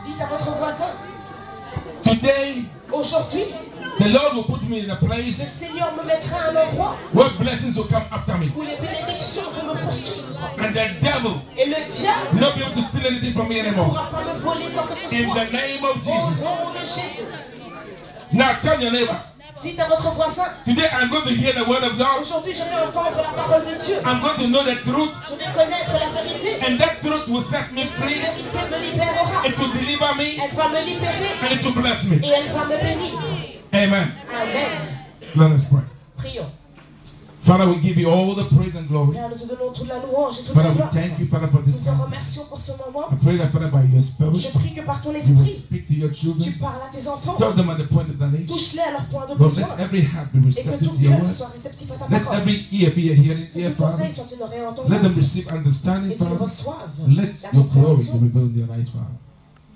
Dites à votre voisin. Today, aujourd'hui, the Lord will put me in a le place Seigneur me mettra à un endroit where blessings will come after me. où les bénédictions vont me poursuivre. And the devil Et le diable will not be able to steal anything from me ne anymore. pourra pas me voler quoi que ce soit. In the name of Au Jesus. nom de Jésus. Now tell your neighbor. Dites à votre voisin. Today I'm going to hear the word of God. Aujourd'hui, je vais entendre la parole de Dieu. I'm going to know the truth. Je vais connaître la vérité. And that truth will set me Et cette free. vérité me libérera. It will deliver me. Elle va me libérer. And it will bless me. Et elle va me bénir. Amen. Amen. Let us pray. Prions. Father, we give you all the praise and glory. Père, nous te donnons toute la louange et toute la Father, we gloire. thank you, Father, for this Nous te time. remercions pour ce moment. I pray that, Father, by your Spirit, Je prie que par ton you will esprit, speak to your tu children. parles à tes enfants. Tell them at the point of their needs. Touche-les à leur point de Lord, besoin. let every heart be Et que receptive tout to your cœur word. soit réceptif à ta Let parole. every ear be a hearing Que ear, toute Father. oreille soit une oreille Let entendante. them receive understanding, Et qu'ils Father. reçoivent Let la your glory be compréhension. revealed in their lives, Father.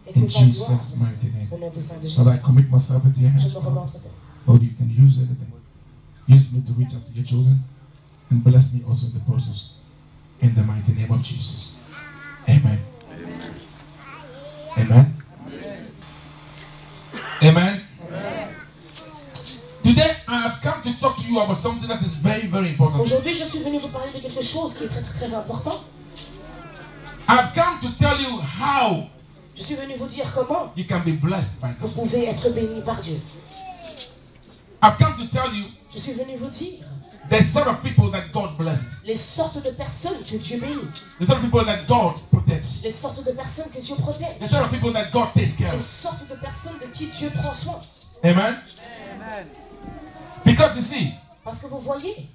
Et que In ta gloire Jesus' mighty name. au nom du Saint de Jésus. Father, I commit myself into your Je hands, me remets Father. entre tes mains. Lord, you can use anything. Use me to reach out to your children and bless me also in the process. In the mighty name of Jesus. Amen. Amen. Amen. Today I have come to talk to you about something that is very, very important. Aujourd'hui, je suis venu vous parler de quelque chose qui est très, très, très important. I've come to tell you how Je suis venu vous dire comment you can be blessed by vous God. pouvez être béni par Dieu. I've come to tell you Je suis venu vous dire the sort of people that God blesses, les sortes de personnes que Dieu bénit, the sort of people that God protects, les sortes de personnes que Dieu protège, the sort of people that God takes care les of. sortes de personnes de qui Dieu prend soin. Amen. Because you see, Parce que vous voyez,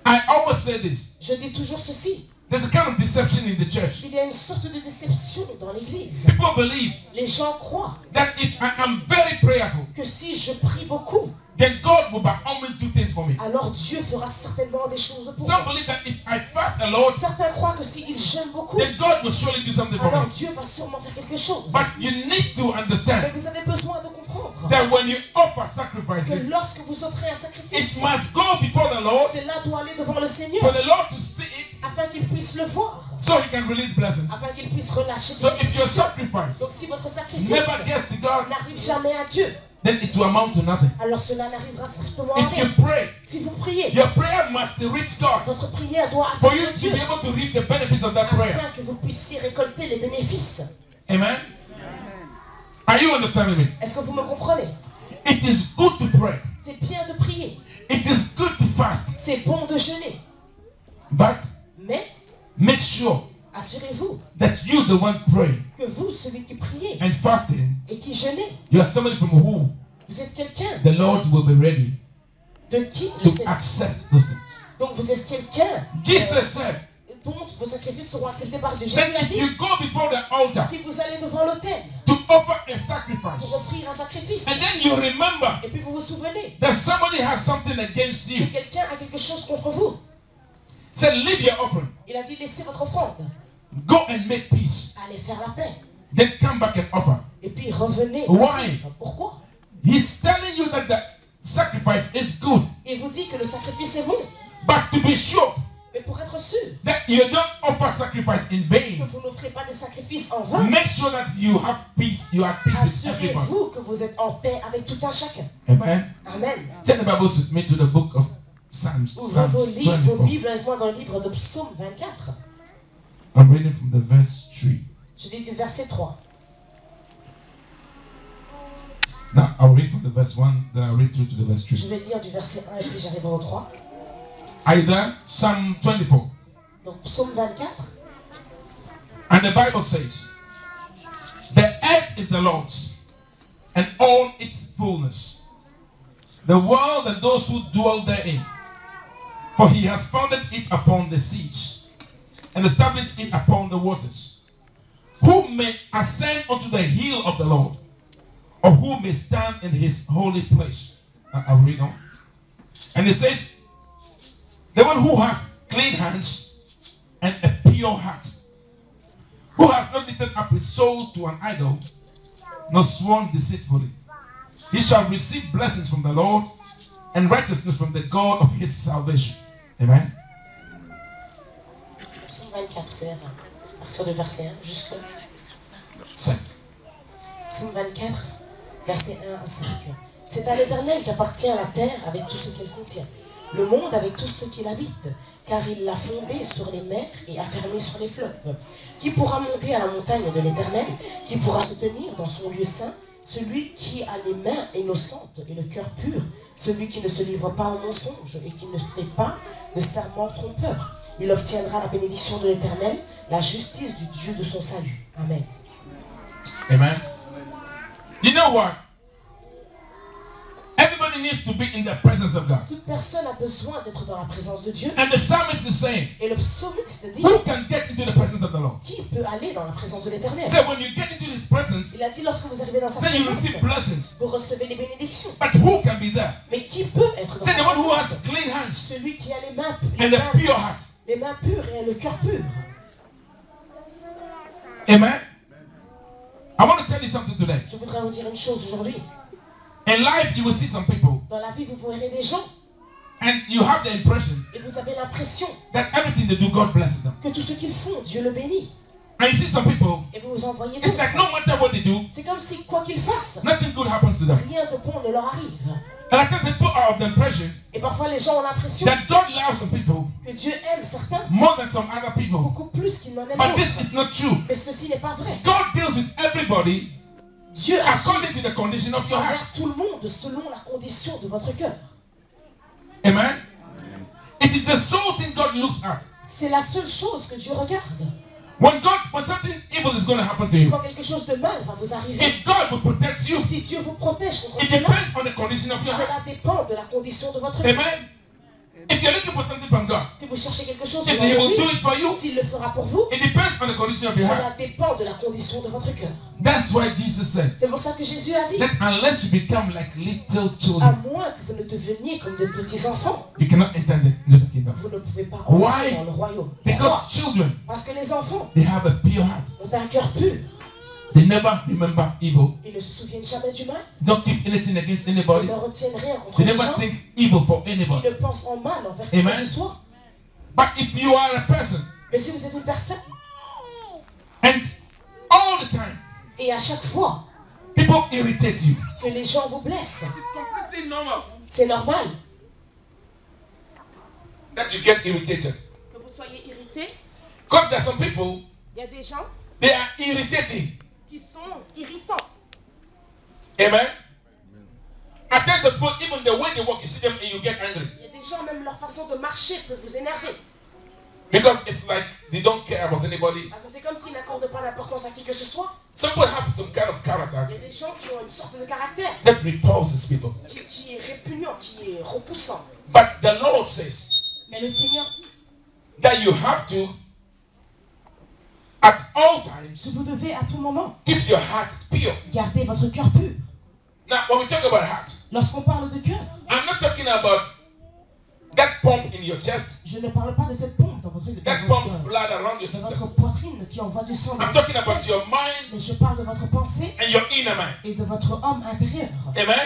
I always say this. je dis toujours ceci. There's a kind of deception in the church. Il y a une sorte de déception dans l'église. People believe Les gens croient that if I am very prayerful, que si je prie beaucoup, then God will by always do things for me. alors Dieu fera certainement des choses pour Some moi. believe that if I fast a lot, Certains croient que s'ils jeûnent beaucoup, then God will surely do something for alors me. Dieu va sûrement faire quelque chose. But you need to Mais understand vous avez besoin de comprendre that when you offer que sacrifices, lorsque vous offrez un it sacrifice, must go before the Lord cela doit aller devant le Seigneur for the Lord to see it afin qu'il puisse le voir, so He can release blessings. afin qu'il puisse relâcher So des if your bénédictions. sacrifice Donc si votre sacrifice never gets to God, n'arrive jamais à Dieu, then it will amount to nothing. alors cela n'arrivera strictement à If you rien. pray, Si vous priez, your prayer must reach God votre prière doit for you atteindre to Dieu be able to reap the benefits of that prayer. afin que vous puissiez récolter les bénéfices. Amen. Are you understanding me? Est-ce que vous me comprenez? It is good to pray. C'est bien de prier, It is good to fast. c'est bon de jeûner, But mais make sure Assurez-vous that you, the one praying que vous, celui qui priez and fasting, et qui jeûnez, you are somebody from who vous êtes quelqu'un the Lord will be ready de qui le to Seigneur. accept those things. Donc vous êtes quelqu'un Jesus said dont vos sacrifices seront acceptés par Dieu. Jésus a that if dit, you go before the altar si vous allez devant l'autel to offer a pour sacrifice, offrir un sacrifice, and then you remember et puis vous vous souvenez that somebody has something against que you, quelqu'un a quelque chose contre vous, said, leave your offering, il a dit laissez votre offrande, go and make peace, allez faire la paix, then come back and offer. et puis revenez. Why? Pourquoi? He's telling you that the sacrifice is good, Il vous dit que le sacrifice est bon, but to be sure mais pour être sûr that you don't offer sacrifice in que vain, vous n'offrez pas des sacrifices en vain, make sure that you have peace, you are at peace with everybody. assurez-vous que vous êtes en paix avec tout un chacun. Amen. Amen. Turn the Bibles with me to the book of Psalms, Ouvrez vos Psalms livres, vos 24. Bibles avec moi dans le livre de Psaume 24. I'm reading from the verse 3. Je lis du verset 3. Now I'll read from the verse 1, then I'll read through to the verse 3. Je vais lire du verset 1 et puis j'arrive au 3. Are you there? Psalm 24. Donc Psaume 24. And the Bible says, the earth is the Lord's, and all its fullness, the world and those who dwell therein. For he has founded it upon the seas, and established it upon the waters. Who may ascend unto the hill of the Lord, or who may stand in his holy place? I'll read on. And it says, the one who has clean hands and a pure heart, who has not lifted up his soul to an idol, nor sworn deceitfully, he shall receive blessings from the Lord and righteousness from the God of his salvation. Amen. Psaume 24, c'est là. À partir du verset 1 jusqu'au 5. Psaume 24, verset 1 à 5. C'est à l'Éternel qu'appartient la terre avec tout ce qu'elle contient, le monde avec tout ce qu'il habite, car il l'a fondé sur les mers et affermi sur les fleuves. Qui pourra monter à la montagne de l'Éternel? Qui pourra se tenir dans son lieu saint? Celui qui a les mains innocentes et le cœur pur, celui qui ne se livre pas au mensonge et qui ne fait pas de serment trompeur. Il obtiendra la bénédiction de l'Éternel, la justice du Dieu de son salut. Amen. Amen. You know what? Everybody needs to be in the presence of God. Toute personne a besoin d'être dans la présence de Dieu. And the psalmist is saying, Et le psalmiste dit, who can get into the presence of the Lord? qui peut aller dans la présence de l'Éternel? So when you get into his presence, Il a dit, lorsque vous arrivez dans sa then you présence, receive blessings. vous recevez les bénédictions. But who can be there? Mais qui peut être dans Say sa the one who présence? has clean hands Celui qui a les mains and a pure heart. pures et le cœur pur. Amen. I want to tell you something today. Je voudrais vous dire une chose aujourd'hui. In life, you will see some people, Dans la vie, vous verrez des gens and you have the impression et vous avez l'impression that everything they do, God blesses them. que tout ce qu'ils font, Dieu le bénit. And you see some people, Et vous en voyez it's like d'autres. no matter what they do, C'est comme si, quoi qu'ils fassent, nothing good happens to them. rien de bon ne leur arrive. And I think people are of the impression Et parfois, les gens ont l'impression that God loves some people que Dieu aime certains more than some other people. beaucoup plus qu'il n'en aime But this d'autres. is not true. Mais ceci n'est pas vrai. God deals with everybody Dieu agit according to the condition of your heart. envers tout le monde selon la condition de votre cœur. Amen. It is the sole thing God looks at. C'est la seule chose que Dieu regarde. When something evil is going to happen to you, Quand quelque chose de mal va vous arriver, if God will protect you, si Dieu vous protège contre it cela, depends on the condition of your heart. cela dépend de la condition de votre cœur. Amen. If you're looking for something from God, Si vous cherchez quelque chose de if He will do lui, it for you, s'il le fera pour vous, it depends on the condition of your heart. cela dépend de la condition de votre cœur. That's why Jesus said C'est pour ça que Jésus a dit, that unless you become like little à children, moins que vous ne deveniez comme de petits enfants, you cannot enter into the kingdom. vous ne pouvez pas Why? entrer dans le royaume. Pourquoi? Because children, Parce que les enfants they have a pure heart. ont un cœur pur. They never remember evil. Ils ne se souviennent jamais du mal. Don't keep anything against Ils anybody. ne retiennent rien contre They les never gens. think evil for Ils anybody. ne pensent en mal envers qui Amen. que ce soit. But if you are a person Mais si vous êtes une personne, and all the time et à chaque fois people irritate you, que les gens vous blessent, it's completely normal c'est normal that you get irritated. que vous soyez irrité. Because there are some people, Il y a des gens they are irritating. qui sont irritants. Amen. At times, people, even the way they walk, you see them and you get angry. Il y a des gens, même leur façon de marcher peut vous énerver. Because it's like they don't care about anybody. Parce que c'est comme s'ils n'accordent pas d'importance à qui que ce soit. Some people have some kind of character Il y a des gens qui ont une sorte de caractère that repulses people. qui est répugnant, qui est repoussant. But the Lord says Mais le Seigneur dit that you have to, at all que times, vous devez à tout moment keep your heart pure. garder votre cœur pur. Now, when we talk about heart, Lorsqu'on parle de cœur, I'm not talking about that pump in your chest je ne parle pas de cette pompe dans votre, that pumps blood around your dans system. votre poitrine qui envoie du sang. I'm talking about your mind Mais je parle de votre pensée and your inner man. et de votre homme intérieur. Amen.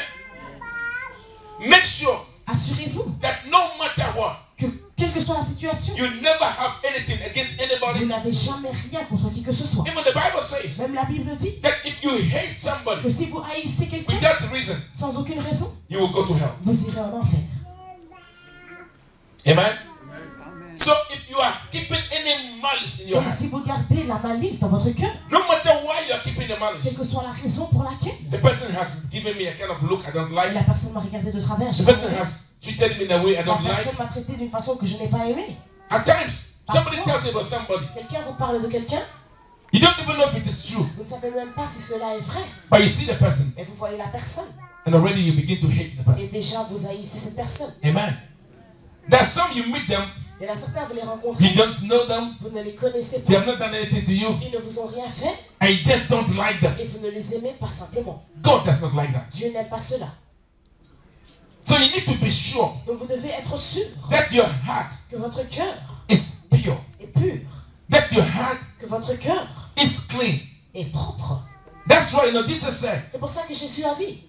Make sure Assurez-vous that no matter what, que, quelle que soit la situation, you never have anything against vous anybody. n'avez jamais rien contre qui que ce soit. Even the Bible says Même la Bible dit that if you hate que somebody si vous haïssez quelqu'un without reason, sans aucune raison, you will go to hell. vous irez en enfer. Amen. So if you are keeping any malice in your Donc heart, si vous gardez la malice dans votre cœur, no matter why you are keeping the quelle malice, que soit la raison pour laquelle, the person has given me a kind of look I don't like. la personne m'a regardé de travers, The person has treated me in a way I la don't like. personne m'a traité d'une façon que je n'ai pas aimée. At times, somebody tells you about somebody. Quelqu'un vous parle de quelqu'un, You don't even know if it is true, vous ne savez même pas si cela est vrai, but you see the person, mais vous voyez la personne and already you begin to hate the et person. déjà vous haïssez cette personne. Amen. There's some you meet them, Il y en a certains, vous les you rencontrez, don't know them, vous ne les connaissez they pas, have not done anything to you, ils ne vous ont rien fait and you just don't like them. et vous ne les aimez pas simplement. God does not like that. Dieu n'aime pas cela. So you need to be sure Donc vous devez être sûr that your heart que votre cœur is pure, est pur, that your heart que votre cœur is clean. est propre. That's why, Jesus said C'est pour ça que Jésus a dit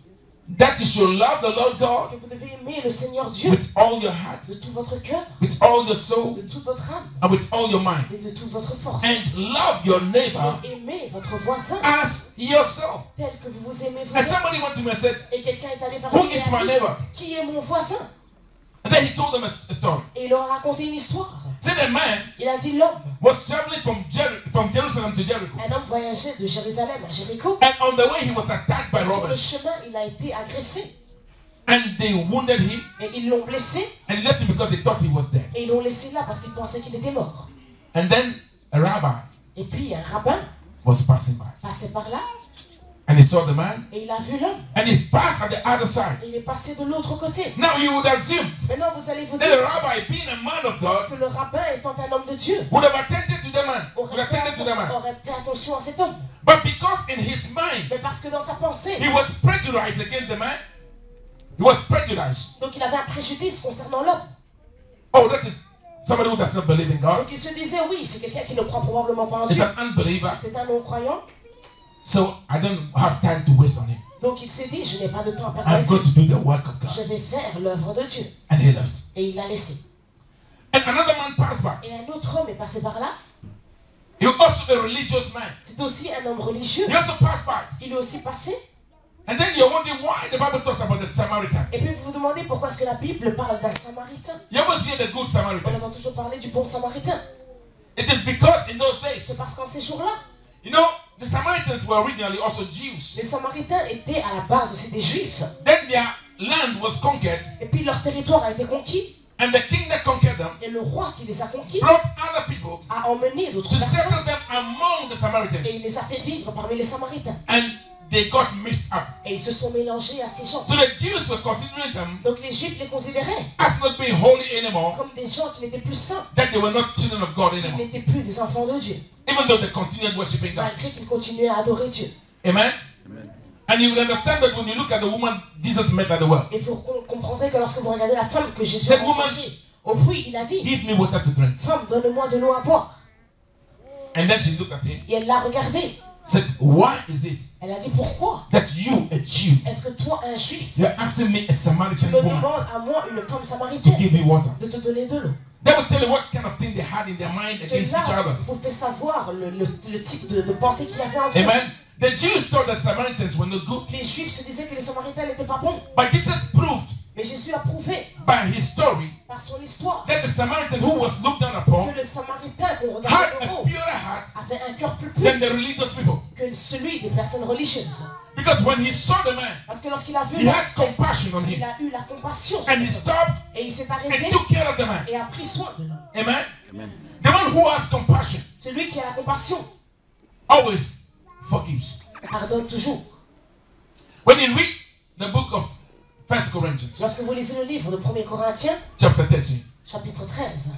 that you should love the Lord God que vous devez aimer le Seigneur Dieu with all your heart, de tout votre cœur, with all your soul, de toute votre âme and with all your mind. et de toute votre force. And love your neighbor Et aimez votre voisin as yourself. tel que vous vous aimez And vous-même. somebody went to me and said, Et quelqu'un est allé vers Who lui et is my a dit, neighbor? qui est mon voisin? And then he told them a story. Et il leur a raconté une histoire. Said a man Il a dit l'homme, was traveling from Jerusalem to Jericho. un homme voyageait de Jérusalem à Jéricho. And on the way he was attacked by Et sur le robbers. chemin, il a été agressé. And they wounded him Et ils l'ont blessé and left him because they thought he was dead. et ils l'ont laissé là parce qu'ils pensaient qu'il était mort. And then a rabbi Et puis un rabbin was passing by. passait par là And he saw the man et il a vu l'homme. and he passed at the other side. Et il est passé de l'autre côté. Now you would assume Maintenant, vous allez vous that the dire rabbi, being a man of God, que le rabbin étant un homme de Dieu would have attended to the man. Would aurait have attended to the man. fait attention à cet homme. But because in his mind Mais parce que dans sa pensée, he was prejudiced against the man, he was prejudiced. donc il avait un préjudice concernant l'homme. Oh, that is somebody who does not believe in God. Donc il se disait, oui, c'est quelqu'un qui ne croit probablement pas en He's Dieu. an unbeliever. C'est un non-croyant. So I don't have time to waste on him. Donc il s'est dit, je n'ai pas de temps à perdre I'm avec going lui. to do the work of Je God. vais faire l'œuvre de Dieu. And he left. Et il l'a laissé. And another man passed by. Et un autre homme est passé par là. He was also a religious man. C'est aussi un homme religieux. He also passed by. Il est aussi passé. And then you're wondering why the Bible talks about the Samaritan. Et puis vous vous demandez pourquoi est-ce que la Bible parle d'un Samaritain. You always hear the good On Samaritan. entend toujours parler du bon Samaritain. It is because in those days, C'est parce qu'en ces jours-là, you know, the Samaritans were originally also Jews. les Samaritains étaient à la base aussi des Juifs. Then their land was conquered, Et puis leur territoire a été conquis. and the king that conquered them Et le roi qui les a conquis brought other people a emmené d'autres to personnes. settle them among the Et il Samaritans. les a fait vivre parmi les Samaritains. And they got mixed up. Et ils se sont mélangés à ces gens. So the Jews were considering them Donc les Juifs les considéraient as not being holy anymore, comme des gens qui n'étaient plus saints, that they were not children of God qui anymore, n'étaient plus des enfants de Dieu, even though they continued worshiping God. malgré qu'ils continuaient à adorer Dieu. Amen? And you will understand that when you look at the woman Jesus met at the well. Et vous comprendrez que lorsque vous regardez la femme que Jésus Cette a woman- rencontrée, au puits, il a dit, Give me water to drink. femme, donne-moi de l'eau à boire. And then she looked at him, Et elle l'a regardé. said, Why is it Elle a dit, pourquoi that you, a Jew, est-ce que toi, un juif, you're asking me, a Samaritan me woman, demandes à moi, une femme to samaritaine, give you water? de te donner de l'eau? They will tell you what kind of thing they had in their mind against each Cela other. vous fait savoir le type de pensée qu'il y avait entre eux. Amen. The Jews thought that Samaritans were not good, Les juifs se disaient que les samaritains n'étaient pas bons. but Jesus proved Mais Jésus a prouvé by his story par son histoire that the Samaritan who was looked down upon que le samaritain qu'on had regardait de a haut purer heart avait un cœur plus pur than the religious people. que celui des personnes religieuses. Because when he saw the man, Parce que lorsqu'il a vu he l'homme, had compassion on il him, a eu la compassion sur and he l'homme. stopped Et il s'est and arrêté took care of the man. et a pris soin de l'homme. Amen. The one who has compassion Celui qui a la compassion always forgives. pardonne toujours. When you read the book of 1 Corinthians, Lorsque vous lisez le livre de 1er Corinthiens, chapter 13, chapitre 13,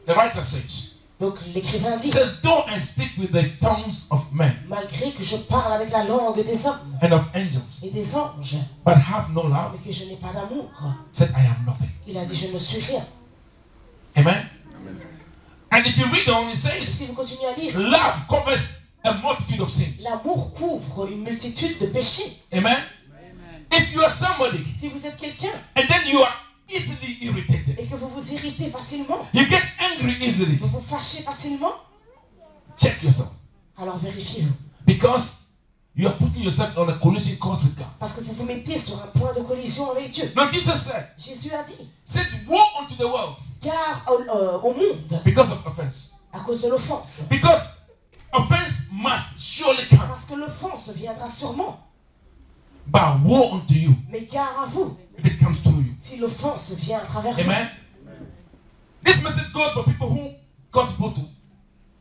the writer says, donc l'écrivain dit, though I speak with the tongues of men malgré que je parle avec la langue des hommes and of angels, et des anges, but have no love, mais que je n'ai pas d'amour, said I am nothing. il a dit je ne suis rien. Amen. And if you read on, it Et says, si vous continuez à lire, love covers a multitude of sins. l'amour couvre une multitude de péchés. Amen. If you are somebody Si vous êtes quelqu'un and then you are easily irritated, et que vous vous irritez facilement, you get angry easily, vous vous fâchez facilement, check yourself. alors vérifiez-vous. Because you are putting yourself on a collision course with God. Parce que vous vous mettez sur un point de collision avec Dieu. Now Jesus said, Jésus a dit, woe unto the world car au monde, because of offense. à cause de l'offense. Because offense must surely come. Parce que l'offense viendra sûrement. But woe unto you Mais gare à vous, if it comes through you. si l'offense vient à travers vous. Amen. This message goes for people who cause people to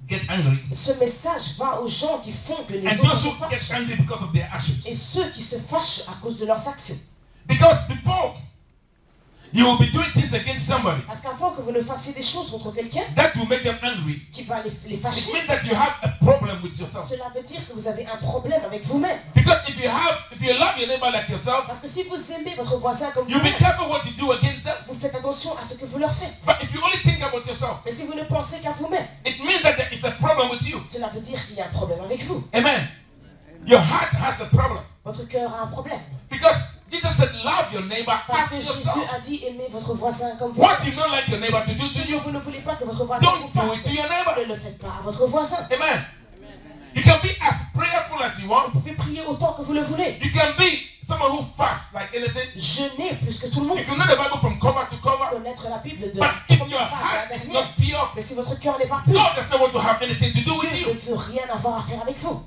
get angry. Ce message va aux gens qui font que les And autres those se who get fâchent. angry because of their Et actions. ceux qui se fâchent à cause de leurs actions. Because before you will be doing things against somebody Parce qu'avant que vous ne fassiez des choses contre quelqu'un that will make them angry, qui va les it fâcher, means that you have a problem with yourself. cela veut dire que vous avez un problème avec vous-même. Because if you love your neighbor like yourself, Parce que si vous aimez votre voisin comme you be vous-même, careful what you do against them. vous faites attention à ce que vous leur faites. But if you only think about yourself, Mais si vous ne pensez qu'à vous-même, it means that there is a problem with you. cela veut dire qu'il y a un problème avec vous. Amen. Your heart has a problem. Votre cœur a un problème. Because Jesus said, love your neighbor Parce as que Jésus yourself. a dit aimez votre voisin comme vous. What you don't like your neighbor to do Ce to que you, vous ne voulez pas que votre voisin don't vous do it fasse, to your neighbor. ne le faites pas à votre voisin. Amen. You can be as prayerful as you want. Vous pouvez prier autant que vous le voulez. You can be someone who fasts like anything. Jeûnez plus que tout le monde. You can know the Bible from cover to cover. Connaître la Bible de But la if première your page à heart la is dernière. not pure, Mais si votre cœur n'est pas pur, God does not want to have anything to do with Dieu you. ne veut rien avoir à faire avec vous.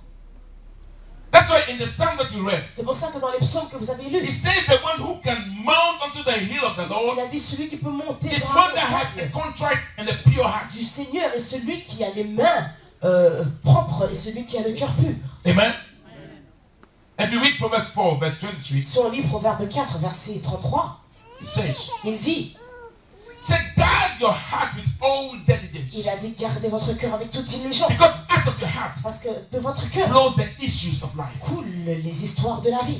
That's why in the psalm that you read, C'est pour ça que dans les psaumes que vous avez lus, it says the one who can mount onto the hill of the Lord il a dit celui qui peut monter is sur one la that has a montagne contrite and a pure heart. du Seigneur est celui qui a les mains propres et celui qui a le cœur pur. Amen. If you read Proverbs 4, verse 23, Si on lit Proverbe 4, verset 33, it says, il dit, guard your heart with all diligence. il a dit gardez votre cœur avec toute diligence. Because out of your heart Parce que de votre cœur flows the issues of life. coulent les histoires de la vie.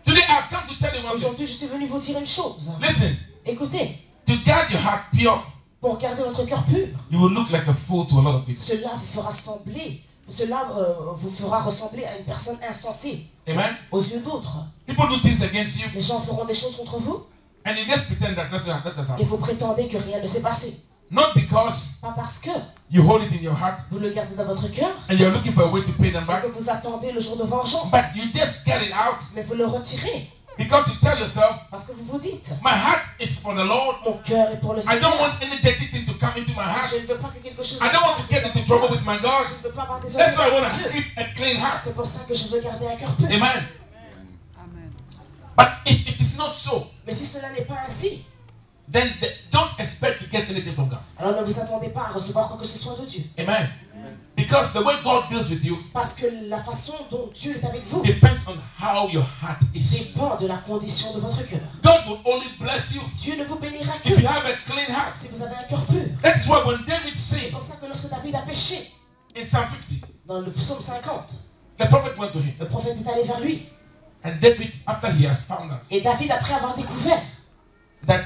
Today I've come to tell you one thing. Aujourd'hui, je suis venu vous dire une chose. Listen, Écoutez, to guard your heart pure, pour garder votre cœur pur, you will look like a fool to a lot of people. cela vous fera ressembler à une personne insensée Amen. aux yeux d'autres. People do things against you Les gens feront des choses contre vous and you just pretend that that's et happened. vous prétendez que rien ne s'est passé. Not because Pas parce que you hold it in your heart vous le gardez dans votre cœur and you're looking for a way to pay them et back, que vous attendez le jour de vengeance, but you just get it out mais vous le retirez because you tell yourself, parce que vous vous dites my heart is for the Lord. mon cœur est pour le I Seigneur. don't want any dirty thing to come into my heart. Je ne veux pas que quelque chose I don't want to get into trouble with my God. Je ne veux pas avoir des That's why I want avec to Dieu. keep a clean heart. C'est pour ça que je veux garder un cœur pur. Amen. But if it is not so, Mais si cela n'est pas ainsi, then don't expect to get anything from God. alors ne vous attendez pas à recevoir quoi que ce soit de Dieu. Amen. Because the way God deals with you Parce que la façon dont Dieu est avec vous depends on how your heart is. dépend de la condition de votre cœur. God will only bless you Dieu ne vous bénira if que you have a clean heart. si vous avez un cœur pur. That's why when David C'est sinned pour ça que lorsque David a péché, in Psalm 50, dans le psaume 50, the prophet went to him. le prophète est allé vers lui. And David, after he has found out Et David, après avoir découvert that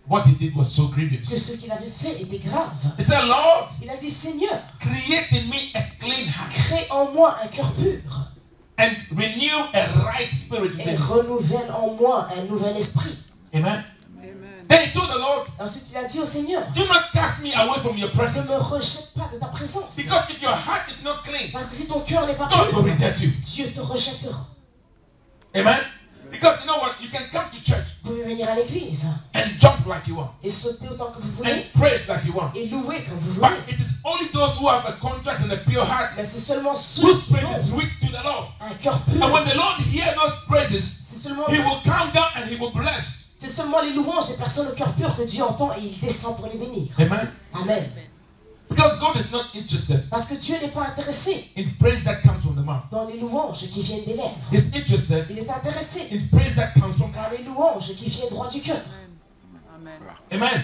what he did was so que grievous, ce qu'il avait fait était grave, he said, Lord, il a dit Seigneur, create in me a clean heart crée en moi un cœur pur and renew a right spirit et within me. renouvelle en moi un nouvel esprit. Amen. Then he told the Lord, Ensuite, il a dit au Seigneur, do not cast me away from your ne presence. me rejette pas de ta présence. Because if your heart is not clean, Parce que si ton cœur n'est pas God pur, will reject you. Dieu te rejettera. Amen. Because you know what? You can come to church Vous pouvez venir à l'église and jump like you want et sauter autant que vous and voulez praise like you want. et louer comme vous But voulez. it is only those who have a contract and a pure heart Mais c'est seulement ceux whose qui praise is ont rich to the Lord. un cœur pur. And when the Lord hears those praises, C'est seulement, He will come down and He will bless. c'est seulement les louanges des personnes au cœur pur que Dieu entend et il descend pour les bénir. Amen. Amen. Because God is not interested Parce que Dieu n'est pas intéressé in praise that comes from the mouth. dans les louanges qui viennent des lèvres. He's interested Il est intéressé in praise that comes from the dans heart. les louanges qui viennent droit du cœur. Amen.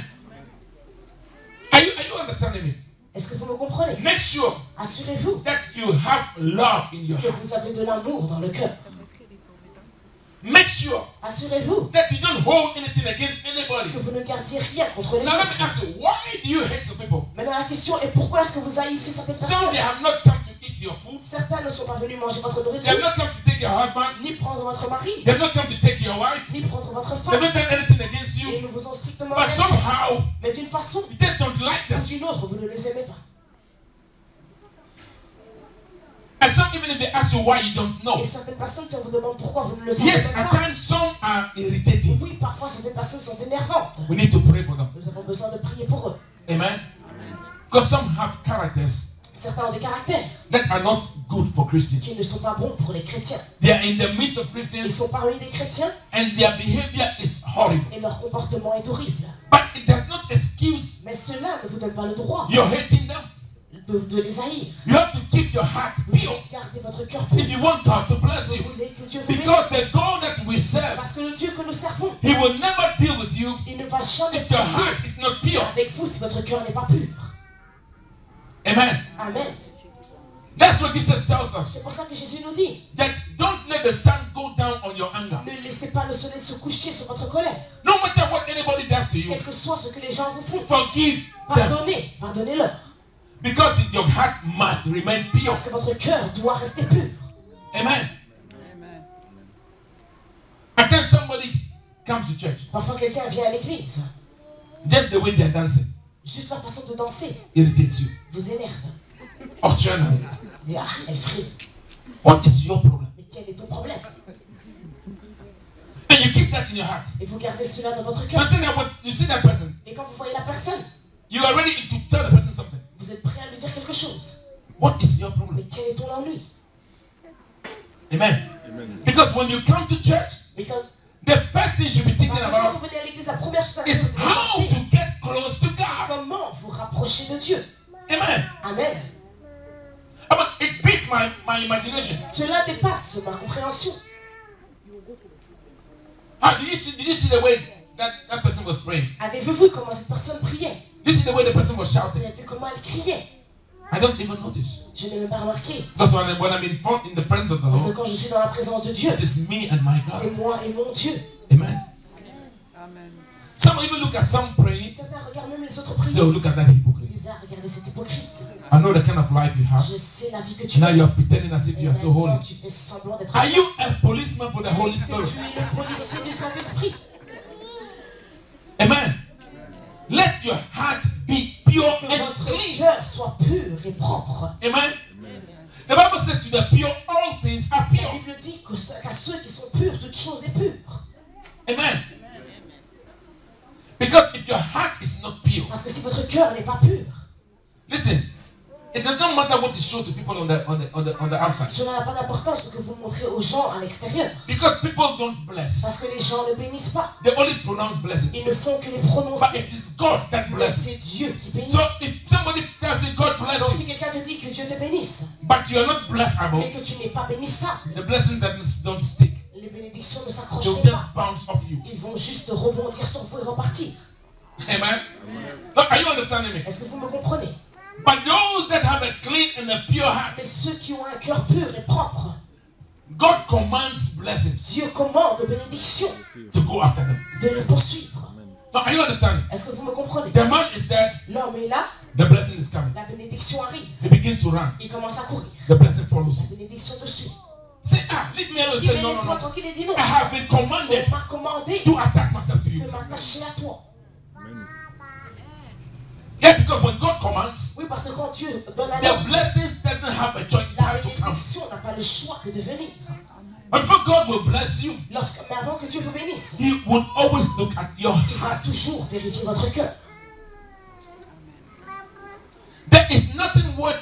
Are you understanding me? Est-ce que vous me comprenez? Make sure Assurez-vous that you have love in your que heart. vous avez de l'amour dans le cœur. Make sure Assurez-vous that you don't hold anything against anybody. que vous ne gardiez rien contre les Now let me autres. ask you, why do you hate some people? Maintenant la question est pourquoi est-ce que vous haïssez certaines Some personnes? they have not come to eat your food. Certains ne sont pas venus manger votre They have nourriture, not come to take your husband. ni prendre votre mari, They have not come to take your wife. ni prendre votre They have femme. not done anything against Et you. ils ne vous ont strictement But rien fait. somehow, Mais d'une façon you just don't like ou them. d'une autre, vous ne les aimez pas. And some, even if they ask you why, you don't know. Et certaines personnes, si on vous demande pourquoi, vous ne le savez Yes, même at pas. times some are irritating. Oui, parfois certaines personnes sont énervantes. We need to pray for them. Nous avons besoin de prier pour eux. Amen. Because some have characters Certains ont des caractères that are not good for qui Christians. ne sont pas bons pour les chrétiens. They are in the midst of Ils Christians sont parmi des chrétiens and their behavior is horrible. et leur comportement est horrible. But it does not excuse Mais cela ne vous donne pas le droit your hating them. de les haïr. You have to keep your heart Vous pure devez garder votre cœur pur. if you want God to bless Vous you. voulez que Dieu vous Because bénisse. the God that we serve, Parce que le Dieu que nous servons, He will never deal with you il ne va jamais if your parler heart is not pure. avec vous si votre cœur n'est pas pur. Amen. Amen. That's what Jesus tells us. C'est pour ça que Jésus nous dit, That don't let the sun go down on your anger. ne laissez pas le soleil se coucher sur votre colère. No matter what anybody does to you, Quel que soit ce que les gens vous font, forgive them. pardonnez-leur. Because your heart must remain pure. Parce que votre cœur doit rester pur. Amen. And then somebody comes to church. Parfois quelqu'un vient à l'église, Just the way they're dancing juste la façon de danser irritates you. vous énerve. Or channel. Dit, ah, elle frime. What is your problem? Mais quel est ton problème? And you keep that in your heart. Et vous gardez cela dans votre You cœur. see that person. Et quand vous voyez la personne, You are ready to tell the person something. vous êtes prêt à lui dire quelque chose. What is your Mais problem? quel est ton ennui? Amen. Because when you come to church, Because the first thing you should be thinking parce que quand about vous venez à l'église, la première chose à is laquelle vous how devez to penser, get close to c'est God. comment vous rapprocher de Dieu. Amen. Amen. I mean, it beats my imagination. Cela dépasse ma compréhension. Did you see the way that person was praying? Avez-vous vu comment cette personne priait? Did you see the way the person was Vous shouting? avez vu comment elle criait? I don't even notice. Je n'ai même pas remarqué. Because when I'm in the presence of the Parce que Lord, quand je suis dans la présence de Dieu, it is me and my God. c'est moi et mon Dieu. Amen. Some even look at some praying. Certains regardent même les autres So prier. look at that Ils hypocrite. disent, ah, regardez cet hypocrite. I know the kind of life you have. Je sais la vie que tu Now as. you are pretending as if Et you are so maintenant, holy. tu fais semblant d'être Are saint. you a policeman for the Holy Est-ce que Spirit? tu es le policier du Saint-Esprit? Amen. Let your heart be pure Que and votre clean. cœur soit pur et propre. Amen. The Bible says to the pure, all things are La pure. Bible dit qu'à ceux qui sont purs, toute chose est pure. Amen. Because if your heart is not pure, Parce que si votre cœur n'est pas pur, listen, it does not matter what you show to people on the outside. cela n'a pas d'importance ce que vous montrez aux gens à l'extérieur. Because people don't bless. Parce que les gens ne bénissent pas. They only pronounce blessings. Ils ne font que les But prononcer. it is God that Mais blesses. c'est Dieu qui bénit. So if somebody tells you God bless Donc si you, quelqu'un te dit que Dieu te bénisse, but you are not blessable, mais que tu n'es pas bénissable, the blessings that don't stick, les bénédictions ne they'll s'accrocheront just pas. bounce off you. Ils vont juste rebondir sur vous et repartir. Amen. Now, are you understanding me? Est-ce que vous me comprenez? But those that have a clean and a pure heart, Mais ceux qui ont un cœur pur et propre, God commands blessings Dieu commande aux bénédictions to go after them. de les poursuivre. Now, are you understanding? Est-ce que vous me comprenez? The man is there, L'homme est là, the blessing is coming. la bénédiction arrive. He begins to run. Il commence à courir. The blessing follows La him. bénédiction te suit. Say, leave me alone. Il dit, Say, mais no, no, laisse-moi no. tranquille et dis non. I have been commanded On m'a commandé to attack myself to you. de m'attacher à toi. Yeah, because when God commands, Oui, parce que quand Dieu donne un the ordre, blessings doesn't have a choice. It la has to come. bénédiction n'a pas le choix que de venir. But before God will bless you, Mais avant que Dieu vous bénisse, He would always look at your il va heart. toujours vérifier votre cœur. There is nothing worth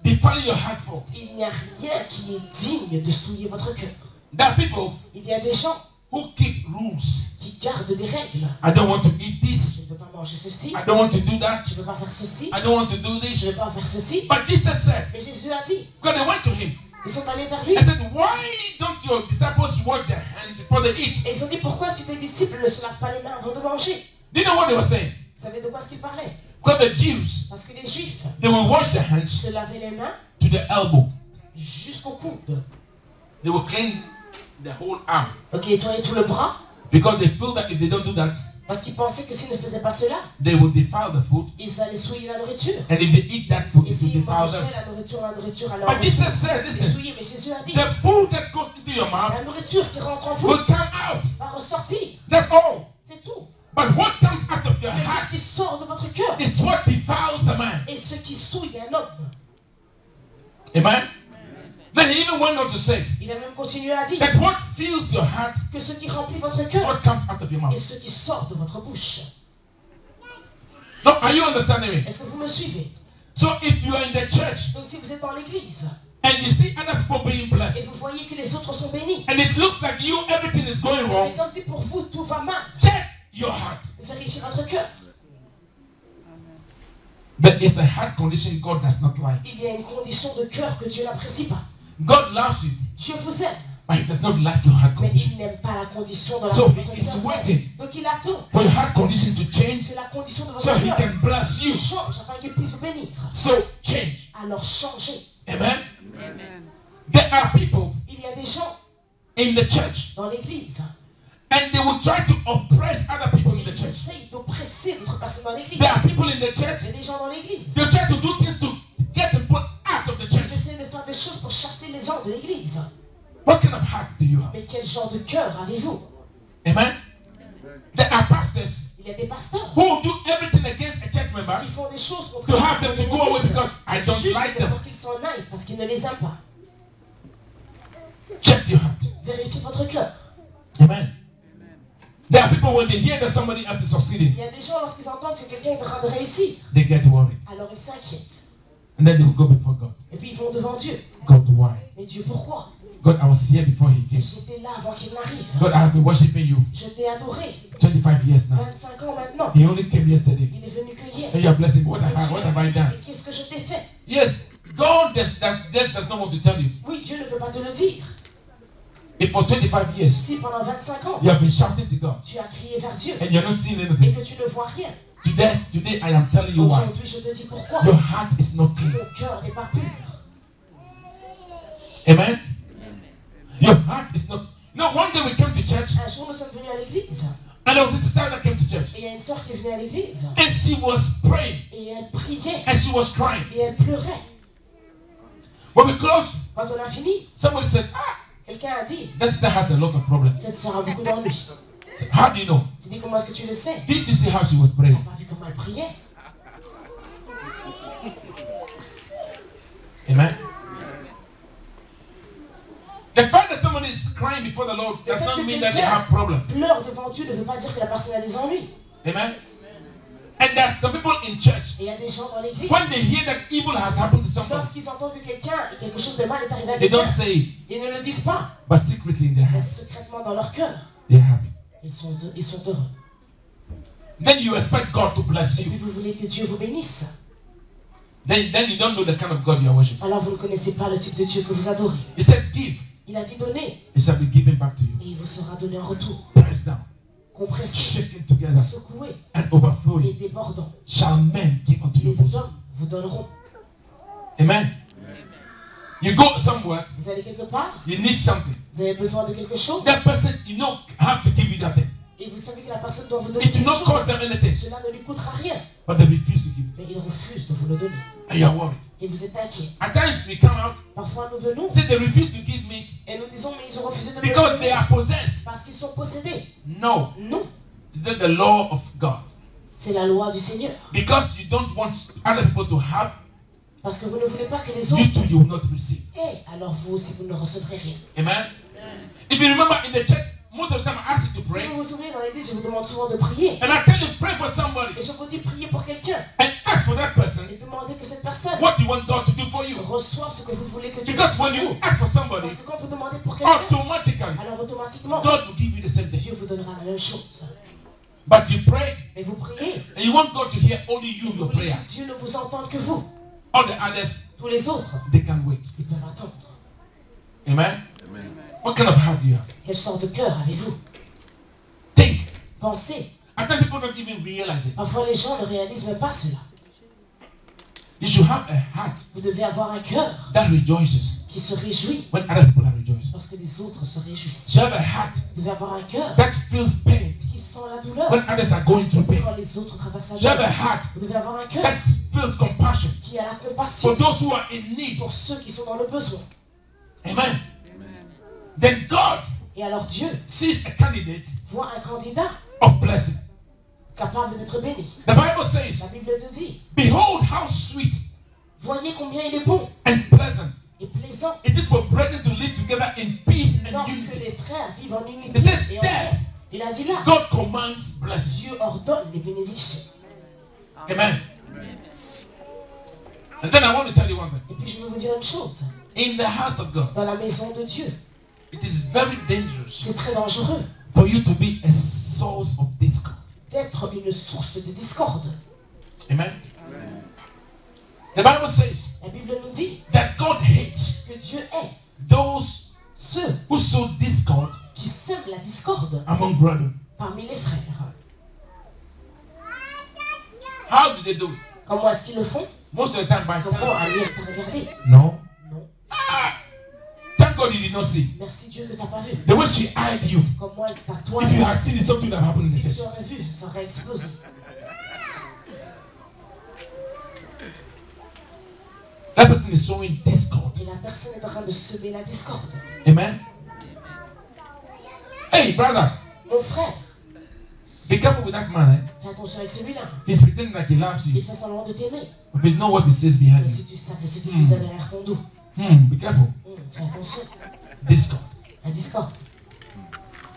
defiling your heart for. Il n'y a rien qui est digne de souiller votre cœur. There are people, Il y a des gens, who keep rules. qui gardent des règles. I don't want to eat this. Je ne veux pas manger ceci. I don't want to do that. Je ne veux pas faire ceci. I don't want to do Je ne this. veux pas faire ceci. But Jesus said, Mais Jésus a dit, because they went to him, ils sont allés vers lui. and said, why don't your disciples wash their hands before they eat? Et ils ont dit, pourquoi est-ce que tes disciples ne se lavent pas les mains avant de manger? Do you know what they were saying? Vous savez de quoi est-ce qu'ils parlaient? Because the Jews, Parce que les Juifs they will wash their hands se lavaient les mains to the elbow. jusqu'au coude. They will clean the whole arm. Donc ils nettoyaient tout le bras Because they feel that if they don't do that, parce qu'ils pensaient que s'ils ne faisaient pas cela, they will defile the food. ils allaient souiller la nourriture. And if they eat that food, Et it will s'ils defile mangeaient them. la nourriture alors But Jesus said, les listen, souiller. Mais Jésus a dit, the food that goes into your mouth la nourriture qui rentre en vous will come out. va ressortir. That's all. C'est tout. But what comes out of your Mais ce heart qui sort de votre cœur is what defiles a man. et ce qui souille un homme. Amen? Then he even went on to say Il a même continué à dire that what fills your heart que ce qui remplit votre is cœur what comes out of your et mouth. ce qui sort de votre bouche. No, are you understanding me? Est-ce que vous me suivez? So if you are in the church Donc si vous êtes dans l'église and you see other people being et blessed, vous voyez que les autres sont bénis, and it looks like you, everything is going wrong, c'est comme si pour vous tout va mal. check your heart. Vérifiez votre cœur. There is a heart condition God does not like. Il y a une condition de cœur que Dieu n'apprécie pas. God loves you, Dieu vous aime, but He does not like your heart mais condition. il n'aime pas la condition de la So votre He is cœur. waiting Donc il attend for your heart condition to change que la condition de so votre He cœur can bless you. change afin qu'il puisse vous bénir. So change. Alors changez. Amen? There are people Il y a des gens in the church dans l'église and they will try to oppress other people in et the ils church. essayent d'oppresser d'autres personnes dans l'église. There are people in the Il y church, a des gens dans l'église. they try to do things to get people out of the Ils church. essaient de faire des choses pour chasser les gens de l'église. What kind of heart do you have? Mais quel genre de cœur avez-vous? Amen? There are pastors Il y a des pasteurs who will do everything against a church member qui font des choses contre to have them to go away l'église, because I don't juste like them. pour qu'ils s'en aillent parce qu'ils ne les aiment pas. Check your heart. Vérifiez votre cœur. Amen. There are people when they hear that somebody else is succeeding, Il y a des gens lorsqu'ils entendent que quelqu'un est en train de réussir, they get worried. alors ils s'inquiètent. And then they will go before God. Et puis ils vont devant Dieu. God, why? Mais Dieu, pourquoi? God, I was here before He came. J'étais là avant qu'il n'arrive. God, I have been worshiping you Je t'ai adoré. 25 years now. 25 ans maintenant. He only came yesterday. Il est venu que hier. And you are blessing me. What have I done? Et qu'est-ce que je t'ai fait? Yes, God just does not want to tell you. Oui, Dieu ne veut pas te le dire. If for 25 years Si pendant 25 ans, you have been shouting to God tu as crié vers Dieu and you're not seeing et anything, que tu ne vois rien, today I am telling you why. aujourd'hui je te dis pourquoi. Your heart is not clean. Ton cœur n'est pas pur. Amen? Your heart is not. No, one day we came to church Un jour nous sommes venus à l'église and there was a sister that came to church et il y a une sœur qui est venue à l'église and she was praying et elle priait and she was crying. et elle pleurait. When we closed, Quand on a fini, somebody said, quelqu'un a dit, that sister has a lot of problems. cette sœur a beaucoup d'ennuis. I said, how do you know? J'ai dit, comment est-ce que tu le sais? Didn't you see how she was praying? Tu n'as pas vu comment elle priait? Amen? The fact that somebody is crying before the Lord does not mean that they have problems. Pleure devant Dieu ne veut pas dire que la personne a des ennuis. Amen? And there's some people in church, Et il y a des gens dans l'église, when they hear that evil has happened to somebody, lorsqu'ils entendent que quelque chose de mal est arrivé à they don't quelqu'un, say it, ils ne le disent pas, but secretly in their mais heart, secrètement dans leur cœur, they're happy. ils sont heureux. Then you expect God to bless Et puis you. vous voulez que Dieu vous bénisse. Then you don't know the kind of God you are worshiping. Alors vous ne connaissez pas le type de Dieu que vous adorez. He said, give, Il a dit donner, it shall be given back to you. et il vous sera donné en retour. Pressed down, Compressé, shaken together, secoué and et overflowing, débordant. shall men give unto your Les bosom. hommes vous donneront. Amen. You go somewhere, Vous allez quelque part, you need something. vous avez besoin de quelque chose, That person, you know, have to give you that thing. et vous savez que la personne doit vous donner It will quelque not cost chose. them anything, Cela ne lui coûtera rien, but they refuse to give it. mais il refuse de vous le donner. And you are worried. Et vous êtes inquiet. At times we come out, Parfois nous venons say they refuse to give me et nous disons, mais ils ont refusé de me le because they donner are possessed. parce qu'ils sont possédés. No, Non, is that the law of God? c'est la loi du Seigneur. Because you don't want other people to have, Parce que vous ne voulez pas que les you autres too you will not receive. aient, alors vous aussi vous ne recevrez rien. Amen. If you remember in the church, most of the time I ask you to Si pray, vous vous souvenez dans l'église, je vous demande souvent de prier. and I tell you pray for somebody Et je vous dis prier pour quelqu'un and ask for that person et demandez que cette personne what you want God to do for you. reçoive ce que vous voulez que Dieu Because fasse when pour you vous. ask for somebody, Parce que quand vous demandez pour quelqu'un, automatically alors alors automatiquement, God will give you the same thing. Dieu vous donnera la même chose. But you pray, Mais vous priez, and you want God to hear only you, vous your voulez prayer. que Dieu ne vous entende que vous. All the others, Tous les autres, they can wait. ils peuvent attendre. Amen? What kind of heart do you have? Quelle sorte de cœur avez-vous? Think. Pensez. At times people don't even realize it. Parfois les gens ne réalisent même pas cela. You should have a heart Vous devez avoir un cœur that rejoices qui se réjouit when other people are rejoicing. lorsque les autres se réjouissent. You should have a heart Vous devez avoir un cœur that feels pain qui sent la douleur when others are going through pain. quand les autres traversent la You should have a douleur. heart Vous devez avoir un cœur that feels compassion qui a la compassion for those who are in need. pour ceux qui sont dans le besoin. Amen. Then God Et alors Dieu sees a candidate voit un candidat of blessing. capable d'être béni. The Bible La says, Bible te dit, behold how sweet voyez combien il est bon and pleasant et plaisant it is for brethren to live together in peace and lorsque unity. les frères vivent en unité It says et en there, paix. Il a dit là, God commands blessings. Dieu ordonne les bénédictions. Amen. And then I want to tell you one thing. Et puis je veux vous dire une chose, In the house of God, dans la maison de Dieu, it is very dangerous c'est très dangereux for you to be a source of discord. d'être une source de discorde. Amen. The Bible says La Bible nous dit that God hates que Dieu est those ceux who sow discord qui sèment la discorde among brethren. parmi les frères. How do they do it? Comment est-ce qu'ils le font? Most of the time by Comment Agnès t'a regardé? No. Non. Thank God you did not see. Merci Dieu que t'as pas vu. The way she eyed you. Comment elle t'a If you toisé. had seen it, something would have happened in the Si tu church. aurais vu, ça aurait explosé. That person is sowing discord. Et la personne est en train de semer la discorde. Amen. Hey, brother, Mon frère, be careful with that man. fais attention avec celui-là. He's pretending like he loves Il you. fait semblant de t'aimer. But you know what he says behind Mais you. si tu savais ce qu'il disait derrière ton dos. Be careful. Fais attention. Discord. La discorde.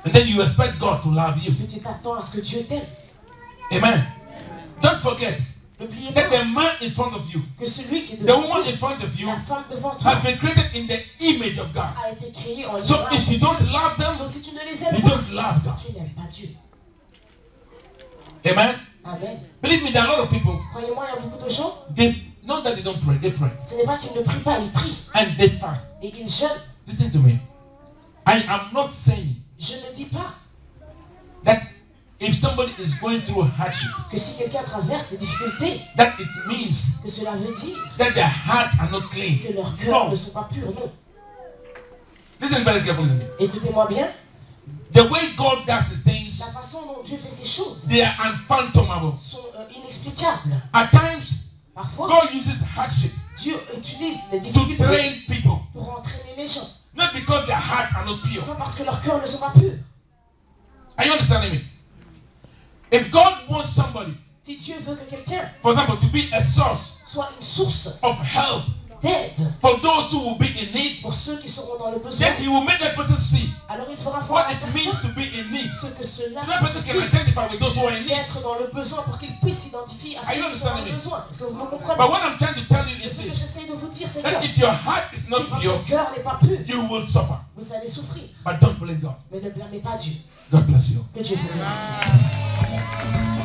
And then you expect God to love you. Puis tu t'attends à ce que Dieu t'aime. Amen. Don't forget N'oubliez that pas the man in front of you, que celui qui est the devant woman toi, in front of you, la femme devant toi, has been created in the image of God. a été créée en So l'image if de you Dieu. don't love them, Donc si tu ne les you aimes pas, don't love God. tu n'aimes pas Dieu. Amen. Amen. Believe me, there are a lot of people, Croyez-moi, il y a beaucoup de gens, not that they don't pray, they pray. ce n'est pas qu'ils ne prient pas, ils prient. And they fast. Et ils jeûnent. Listen to me. I am not saying Je ne dis pas that if somebody is going through hardship, que si quelqu'un traverse des difficultés, that it means que cela veut dire that their hearts are not clean. que leurs cœurs No. ne sont pas purs, non. Listen very carefully to me. Écoutez-moi bien, The way God does his things, la façon dont Dieu fait ses choses they are unfathomable. sont inexplicables. At times, Parfois, God uses hardship Dieu utilise les to difficultés train people, pour entraîner les gens. not because their hearts are not pure. Non parce que leurs cœurs ne sont pas purs. Are you understanding me? If God wants somebody, Si Dieu veut que quelqu'un for example, to be a source soit une source of help d'aide for those who will be in need, pour ceux qui seront dans le besoin, then He will make that person see alors il fera voir what à la it means to personne be in need. ce que cela So that person can signifie identify with those who are in need. d'être dans le besoin pour qu'il puisse s'identifier à Are ceux you qui sont dans understanding le me? besoin. Est-ce que vous me comprenez? But what I'm trying to tell you Et is ce que this: j'essaie de vous dire, c'est that que if your heart is si not pure, votre cœur n'est pas pur, you will suffer. vous allez souffrir. But don't blame God. Mais ne blâmez pas Dieu. God bless you. Que Dieu vous bénisse.